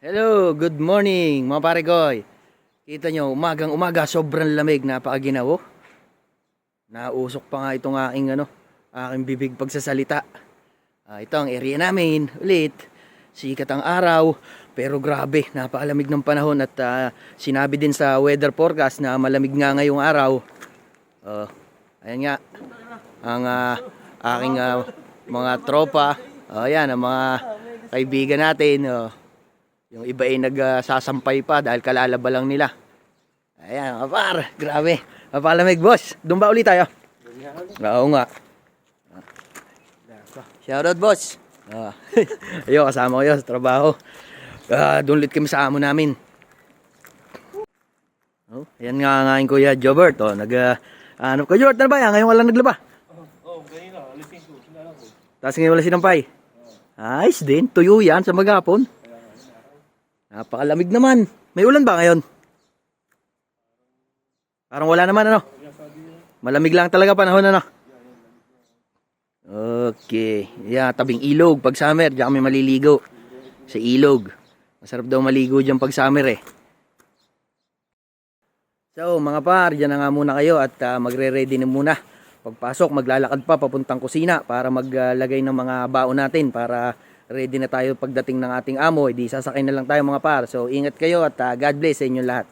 Hello, good morning mga pare koy. Kita nyo, umagang umaga, sobrang lamig, napakaginaw. Nausok pa nga itong aking bibig pagsasalita. Ito ang area namin, ulit. Sikat ang araw, pero grabe, napakalamig ng panahon at sinabi din sa weather forecast na malamig nga ngayong araw. Ayan nga, ang aking mga tropa, ayan, ang mga kaibigan natin, yung iba ay nagsasampay pa dahil kalalaba lang nila. Ayan, kapar, grabe. Mapalamig, boss. Doon ba ulit tayo? Oo nga. Shoutout, boss. Ayun, kasama ko yun sa trabaho. Doon ulit kami sa amo namin. Ayan nga ngayon Kuya Jobert. Ano ka, Jobert, na ba yan? Ngayon walang naglaba. Ganyan na. Alisin ko. Sinala ko. Tapos ngayon wala sinampay. Ayos din. Tuyo yan sa maghapon. Napakalamig naman. May ulan ba ngayon? Parang wala naman, ano? Malamig lang talaga panahon, ano? Okay. Yeah, tabing ilog. Pag summer, diyan kami maliligo. Sa ilog. Masarap daw maligo diyan pag summer, eh. So, mga par, diyan na nga muna kayo at magre-ready na muna. Pagpasok, maglalakad pa papuntang kusina para maglagay ng mga baon natin para ready na tayo pagdating ng ating amo. Hindi sasakay na lang tayo mga par. So ingat kayo at God bless sa inyo lahat.